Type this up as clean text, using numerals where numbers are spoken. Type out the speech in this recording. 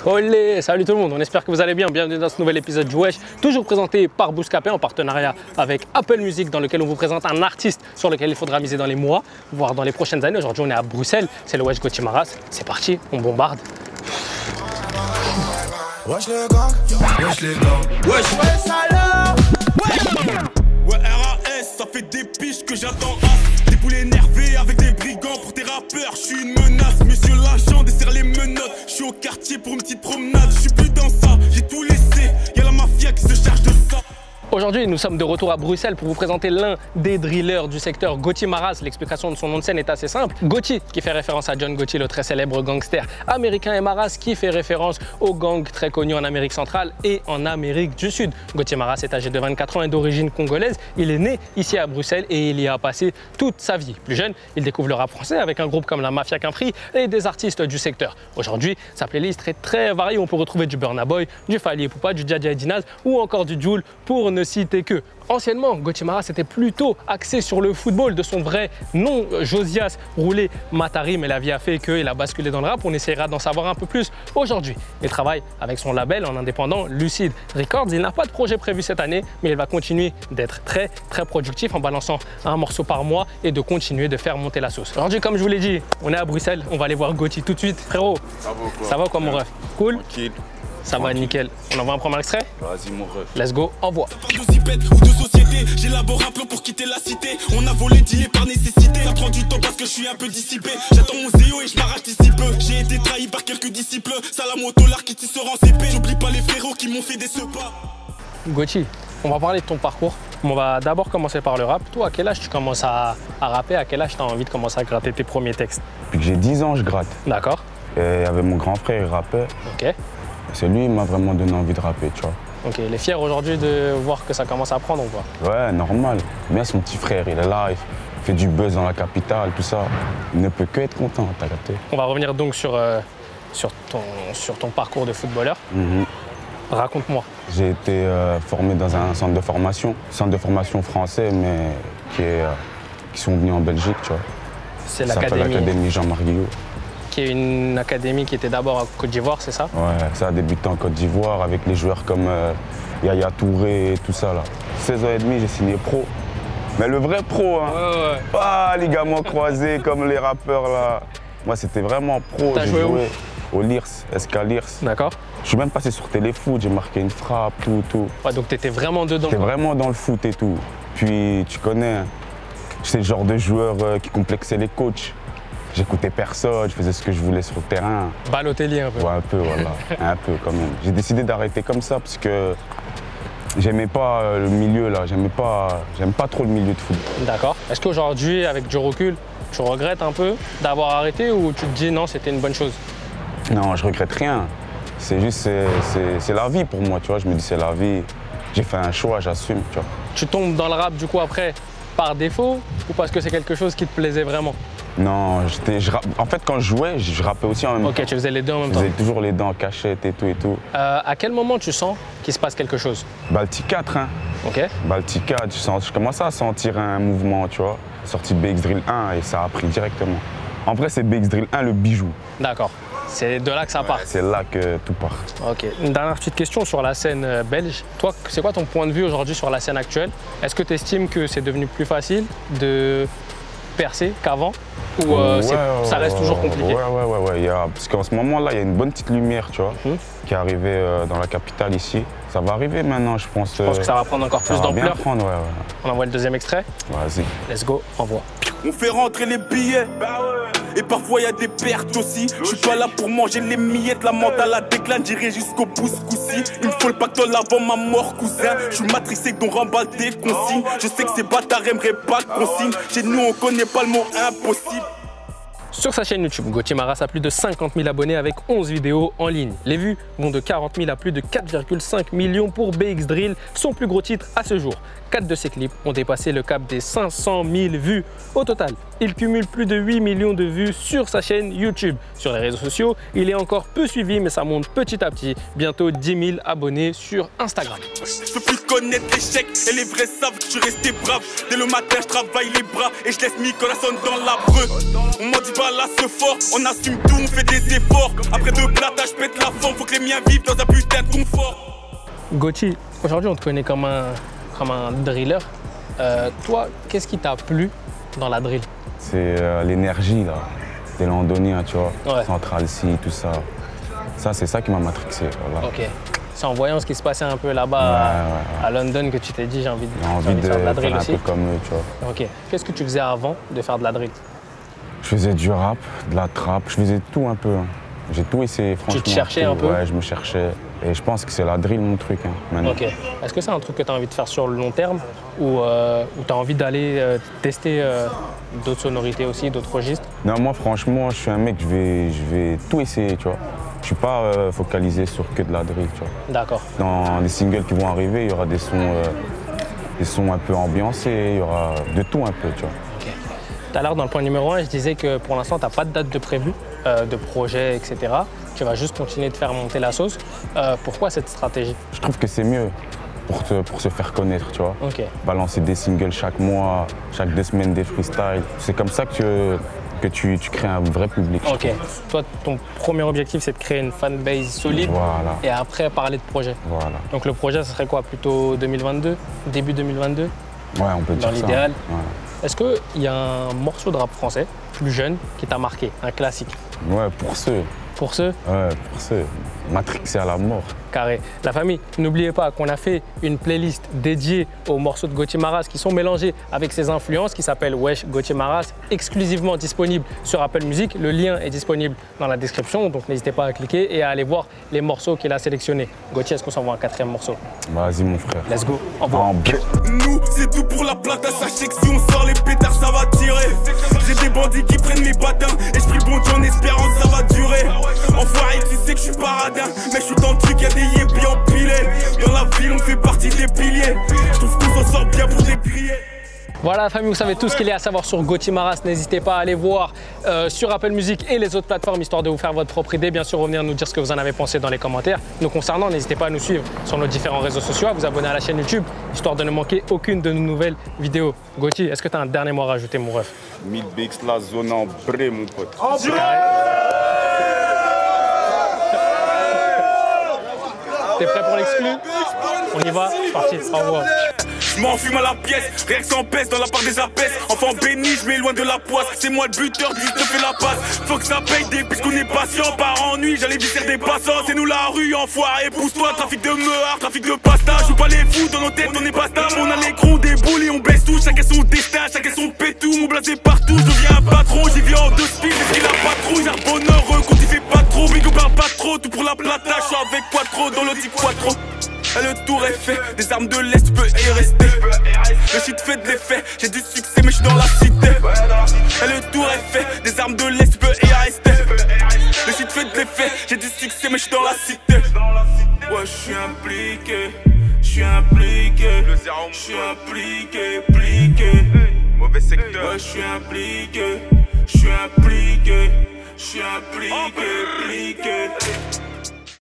Olé, salut tout le monde, on espère que vous allez bien. Bienvenue dans ce nouvel épisode du Wesh, toujours présenté par Bouscapé en partenariat avec Apple Music, dans lequel on vous présente un artiste sur lequel il faudra miser dans les mois, voire dans les prochaines années. Aujourd'hui, on est à Bruxelles, c'est le Wesh Gotti Maras. C'est parti, on bombarde. Wesh les gangs, wesh les gangs, wesh alors, wesh. Ouais RAS, ça fait des piches que j'attends. Des poules énervées avec des brigands pour tes rappeurs. Je suis une menace, monsieur l'agent desserre les menottes. Je suis au quartier pour une petite promenade. Je suis plus dans ça, j'ai tout laissé. Y'a la mafia qui se charge de ça. Aujourd'hui, nous sommes de retour à Bruxelles pour vous présenter l'un des drillers du secteur, Gotti Maras. L'explication de son nom de scène est assez simple. Gotti, qui fait référence à John Gotti, le très célèbre gangster américain, et Maras, qui fait référence au gang très connu en Amérique centrale et en Amérique du Sud. Gotti Maras est âgé de 24 ans et d'origine congolaise. Il est né ici à Bruxelles et il y a passé toute sa vie. Plus jeune, il découvre le rap français avec un groupe comme la Mafia Qu'un Free et des artistes du secteur. Aujourd'hui, sa playlist est très variée. On peut retrouver du Burna Boy, du Fally Ipupa, du Dja Dja Dinaz ou encore du Jul, pour ne citer que. Anciennement, Gotti Maras était plutôt axé sur le football, de son vrai nom, Josias Roulé Matari, mais la vie a fait qu'il a basculé dans le rap. On essaiera d'en savoir un peu plus aujourd'hui. Il travaille avec son label en indépendant Lucid Records. Il n'a pas de projet prévu cette année, mais il va continuer d'être très productif en balançant un morceau par mois et de continuer de faire monter la sauce. Aujourd'hui, comme je vous l'ai dit, on est à Bruxelles, on va aller voir Gotti tout de suite. Frérot, ça va quoi mon ref? Cool? Tranquille. Ça va nickel. On envoie un premier extrait? Vas-y mon ref. Let's go, envoie. De zipette ou de société, j'élabore un plan pour quitter la cité. On a volé, dealé par nécessité. Ça prend du temps parce que je suis un peu dissipé. J'attends mon zéo et je m'arrache d'ici peu. J'ai été trahi par quelques disciples. Salam au dollar qui tissera en CP. J'oublie pas les frérots qui m'ont fait des sepas. Gotti, on va parler de ton parcours. On va d'abord commencer par le rap. Toi, à quel âge tu commences à rapper? À quel âge tu as envie de commencer à gratter tes premiers textes? Depuis que j'ai 10 ans, je gratte. D'accord. Et il y avait mon grand frère, il rappait. Ok. C'est lui qui m'a vraiment donné envie de rapper, tu vois. Ok, il est fier aujourd'hui de voir que ça commence à prendre ou pas? Ouais, normal. Bien son petit frère, il est là, il fait du buzz dans la capitale, tout ça. Il ne peut que être content, t'as capté. On va revenir donc sur ton parcours de footballeur. Raconte-moi. J'ai été formé dans un centre de formation français, mais qui sont venus en Belgique, tu vois. C'est Ça s'appelle l'Académie Jean-Marc Guillot. Qui est une académie qui était d'abord en Côte d'Ivoire, c'est ça? Ouais, ça a débuté en Côte d'Ivoire avec les joueurs comme Yaya Touré et tout ça là. 16 ans et demi, j'ai signé pro. Mais le vrai pro, hein. Ouais. Pas ligaments croisés comme les rappeurs là. Moi, c'était vraiment pro. T'as joué où? Au Lirs, SK Lirs. D'accord. Je suis même passé sur Téléfoot, j'ai marqué une frappe, tout. Ouais, donc t'étais vraiment dedans. J'étais vraiment dans le foot et tout. Puis, tu connais, hein, c'est le genre de joueur qui complexait les coachs. J'écoutais personne, je faisais ce que je voulais sur le terrain. Balotelli un peu. Ouais, un peu, voilà. Un peu quand même. J'ai décidé d'arrêter comme ça parce que j'aimais pas le milieu là. J'aime pas trop le milieu de foot. D'accord. Est-ce qu'aujourd'hui, avec du recul, tu regrettes un peu d'avoir arrêté ou tu te dis non, c'était une bonne chose? Non, je regrette rien. C'est juste, c'est la vie pour moi, tu vois. Je me dis c'est la vie. J'ai fait un choix, j'assume, tu vois. Tu tombes dans le rap du coup après par défaut ou parce que c'est quelque chose qui te plaisait vraiment? Non, en fait, quand je jouais, je rappais aussi en même temps. Ok, tu faisais les deux en même temps. Je faisais toujours les deux en cachette et tout. À quel moment tu sens qu'il se passe quelque chose? Balti 4, hein. Ok. Balti 4, je commençais à sentir un mouvement, tu vois. Sorti de BX Drill 1 et ça a pris directement. En vrai, c'est BX Drill 1 le bijou. D'accord. C'est de là que ça part. C'est là que tout part. Ok. Une dernière petite question sur la scène belge. Toi, c'est quoi ton point de vue aujourd'hui sur la scène actuelle? Est-ce que tu estimes que c'est devenu plus facile de percer qu'avant? Ou ça reste toujours compliqué? Ouais. Parce qu'en ce moment-là, il y a une bonne petite lumière, tu vois, qui est arrivée dans la capitale ici. Ça va arriver maintenant, je pense. Je pense que ça va prendre encore plus d'ampleur. Ouais. On envoie le deuxième extrait? Vas-y. Let's go, envoie. On fait rentrer les billets. Et parfois y a des pertes aussi. Je suis pas là pour manger les miettes. La mentale à déclin, j'irai jusqu'au bouscoussi. Il me faut le pactole avant ma mort, cousin. Je suis matrixé dont remballe des consignes. Je sais que ces bâtards aimeraient pas de consignes. Chez nous on connaît pas le mot impossible. Sur sa chaîne YouTube, Gotti Maras a plus de 50 000 abonnés avec 11 vidéos en ligne. Les vues vont de 40 000 à plus de 4,5 millions pour BX Drill, son plus gros titre à ce jour. 4 de ses clips ont dépassé le cap des 500 000 vues. Au total, Il cumule plus de 8 millions de vues sur sa chaîne YouTube. Sur les réseaux sociaux, il est encore peu suivi, mais ça monte petit à petit. Bientôt 10 000 abonnés sur Instagram. Je veux plus connaître l'échec et les vrais savent que je suis resté brave. Dès le matin, je travaille les bras et je laisse Nicolas sonne dans la breu. On m'en dit pas là ce fort, on assume tout, on fait des efforts. Après deux plata, je pète la forme, faut que les miens vivent dans un putain de confort. Gauthier, aujourd'hui on te connaît comme un driller. Toi, qu'est-ce qui t'a plu dans la drill? C'est l'énergie là, des londoniens, tu vois, Ouais. Central C, tout ça. Ça, c'est ça qui m'a matrixé. Voilà. Ok. C'est en voyant ce qui se passait un peu là-bas à London que tu t'es dit j'ai envie de faire de la drill faire aussi. un peu comme eux, tu vois. Ok. Qu'est-ce que tu faisais avant de faire de la drill? Je faisais du rap, de la trap, je faisais tout un peu. Hein. J'ai tout essayé, franchement. Tu te cherchais un peu? Ouais, je me cherchais. Et je pense que c'est la drill mon truc, hein, maintenant. Ok. Est-ce que c'est un truc que tu as envie de faire sur le long terme ou tu as envie d'aller tester d'autres sonorités aussi, d'autres registres? Non, moi, franchement, je suis un mec, je vais tout essayer, tu vois. Je suis pas focalisé sur que de la drill, tu vois. D'accord. Dans les singles qui vont arriver, il y aura des sons un peu ambiancés, il y aura de tout un peu, tu vois. Ok. Tout à l'heure, dans le point numéro 1, je disais que pour l'instant, tu n'as pas de date de prévu, de projet, etc. Tu vas juste continuer de faire monter la sauce. Pourquoi cette stratégie? Je trouve que c'est mieux pour se faire connaître, tu vois. Ok. Balancer des singles chaque mois, chaque 2 semaines des freestyles. C'est comme ça que tu crées un vrai public. Ok. Toi, ton premier objectif, c'est de créer une fanbase solide Voilà. et après parler de projet. Voilà. Donc le projet, ce serait quoi? Plutôt 2022? Début 2022? Ouais, on peut dire ça. Dans l'idéal. Voilà. Est-ce qu'il y a un morceau de rap français, plus jeune, qui t'a marqué? Un classique? Ouais, pour ceux. Pour ceux? Ouais, pour ceux. Matrixé à la mort. Carré. La famille, n'oubliez pas qu'on a fait une playlist dédiée aux morceaux de Gauthier Maras qui sont mélangés avec ses influences qui s'appelle Wesh Gauthier Maras, exclusivement disponible sur Apple Music. Le lien est disponible dans la description, donc n'hésitez pas à cliquer et à aller voir les morceaux qu'il a sélectionnés. Gauthier, est-ce qu'on s'envoie un 4e morceau? Vas-y, mon frère. Let's go. Envoie. Nous, c'est tout pour la plata, sachez que si on sort les pétards, ça va tirer. J'ai des bandits qui prennent mes patins et je prie bon Dieu en espérant que ça va durer. Enfoiré, tu sais que je suis paradin, mais je suis dans le truc, y'a des yébis empilés. Dans la ville, on fait partie des piliers. Je trouve qu'on s'en sort bien pour des crier. Voilà la famille, vous savez tout ce qu'il y a à savoir sur Gauthier Maras. N'hésitez pas à aller voir sur Apple Music et les autres plateformes histoire de vous faire votre propre idée. Bien sûr, revenir nous dire ce que vous en avez pensé dans les commentaires. Nous concernant, n'hésitez pas à nous suivre sur nos différents réseaux sociaux, à vous abonner à la chaîne YouTube, histoire de ne manquer aucune de nos nouvelles vidéos. Gauthier, est-ce que tu as un dernier mot à rajouter, mon ref? 1000 BX, la zone en bré, mon pote. T'es prêt pour l'exclu? On y va, c'est parti, au revoir. Je m'enfume à la pièce, rien que sans pèse dans la part des apaises. Enfant béni, je mets loin de la poisse. C'est moi le buteur, juste te fais la passe. Faut que ça paye des puisqu'on est patient. Par ennui, j'allais visser des passants. C'est nous la rue, enfoiré, pousse-toi. Trafic de meurs, trafic de pasta. Joue pas les fous, dans nos têtes, on est pas stable. On a les crons, des boules et on baisse tout. Chacun son destin, chacun son pétou. Mon blasé partout, je deviens un patron. J'y viens en 2 speed, parce qu'il a pas trop. Charbonneur, quand il fait pas trop. Big parle pas trop, tout pour la plata. Je suis avec Quattro, dans l'Audi Quattro. Et le tour est fait, des armes de l'Est, tu peux y rester. Le shit fait de l'effet, j'ai du succès mais je suis dans la cité. Et le tour est fait, des armes de l'Est, tu peux y rester. Le shit fait de l'effet, j'ai du succès mais je suis dans la cité. Ouais, je suis impliqué, je suis impliqué, je suis impliqué, pliqué. Mauvais secteur. Ouais, je suis impliqué, je suis impliqué, je suis impliqué, pliqué.